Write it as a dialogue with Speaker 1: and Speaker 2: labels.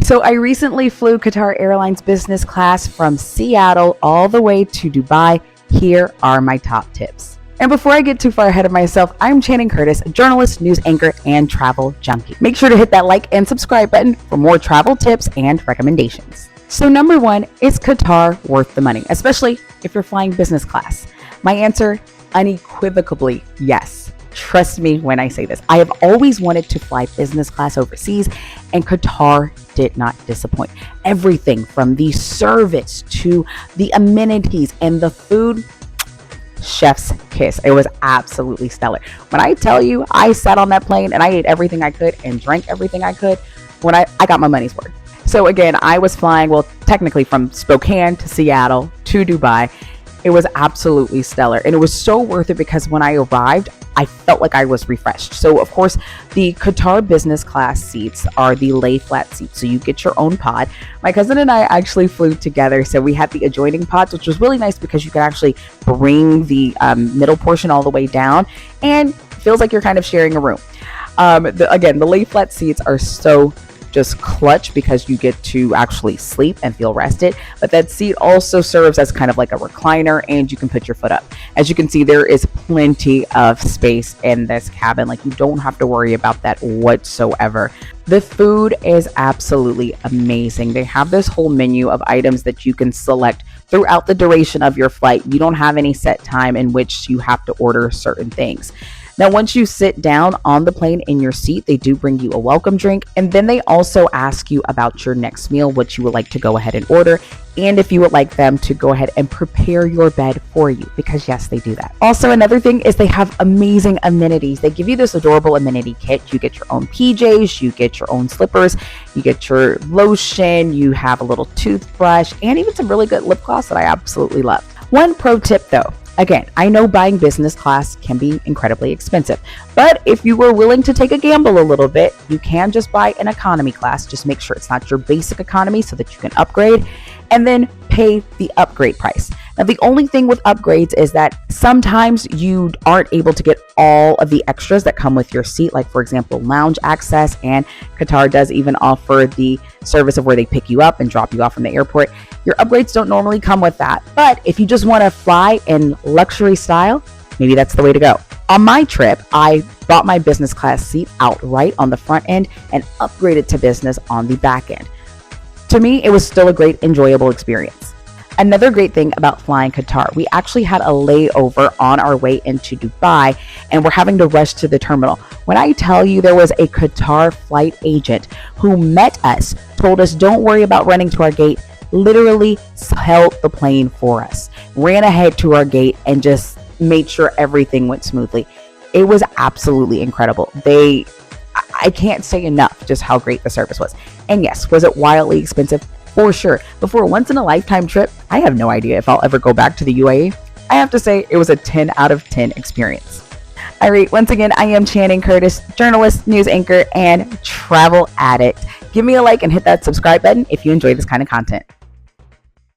Speaker 1: So I recently flew Qatar Airlines business class from Seattle all the way to Dubai. Here are my top tips. And before I get too far ahead of myself, I'm Channing Curtis, a journalist, news anchor, and travel junkie. Make sure to hit that like and subscribe button for more travel tips and recommendations. So number one, is Qatar worth the money, especially if you're flying business class? My answer, unequivocally, yes. Trust me when I say this. I have always wanted to fly business class overseas, and Qatar did not disappoint. Everything from the service to the amenities and the food, chef's kiss. It was absolutely stellar. When I tell you, I sat on that plane and I ate everything I could and drank everything I could, when I got my money's worth. So again, I was flying, well, technically from Spokane to Seattle to Dubai. It was absolutely stellar. And it was so worth it because when I arrived, I felt like I was refreshed. So of course, the Qatar business class seats are the lay flat seats. So you get your own pod. My cousin and I actually flew together. So we had the adjoining pods, which was really nice because you could actually bring the middle portion all the way down and it feels like you're kind of sharing a room. Again, the lay flat seats are so just clutch because you get to actually sleep and feel rested, but that seat also serves as kind of like a recliner and you can put your foot up. As you can see, there is plenty of space in this cabin. Like, you don't have to worry about that whatsoever. The food is absolutely amazing. They have this whole menu of items that you can select throughout the duration of your flight. You don't have any set time in which you have to order certain things. Now, once you sit down on the plane in your seat, they do bring you a welcome drink. And then they also ask you about your next meal, what you would like to go ahead and order. And if you would like them to go ahead and prepare your bed for you, because yes, they do that. Also, another thing is they have amazing amenities. They give you this adorable amenity kit. You get your own PJs, you get your own slippers, you get your lotion, you have a little toothbrush, and even some really good lip gloss that I absolutely love. One pro tip though. Again, I know buying business class can be incredibly expensive, but if you were willing to take a gamble a little bit, you can just buy an economy class. Just make sure it's not your basic economy so that you can upgrade and then pay the upgrade price. Now, the only thing with upgrades is that sometimes you aren't able to get all of the extras that come with your seat, like for example, lounge access, and Qatar does even offer the service of where they pick you up and drop you off from the airport. Your upgrades don't normally come with that, but if you just want to fly in luxury style, maybe that's the way to go. On my trip, I bought my business class seat outright on the front end and upgraded to business on the back end. To me, it was still a great, enjoyable experience. Another great thing about flying Qatar, we actually had a layover on our way into Dubai and we're having to rush to the terminal. When I tell you there was a Qatar flight agent who met us, told us don't worry about running to our gate, literally held the plane for us, ran ahead to our gate and just made sure everything went smoothly. It was absolutely incredible. I can't say enough just how great the service was. And yes, was it wildly expensive? For sure. But for a once in a lifetime trip, I have no idea if I'll ever go back to the UAE. I have to say it was a 10 out of 10 experience. All right, once again, I am Channing Curtis, journalist, news anchor, and travel addict. Give me a like and hit that subscribe button if you enjoy this kind of content.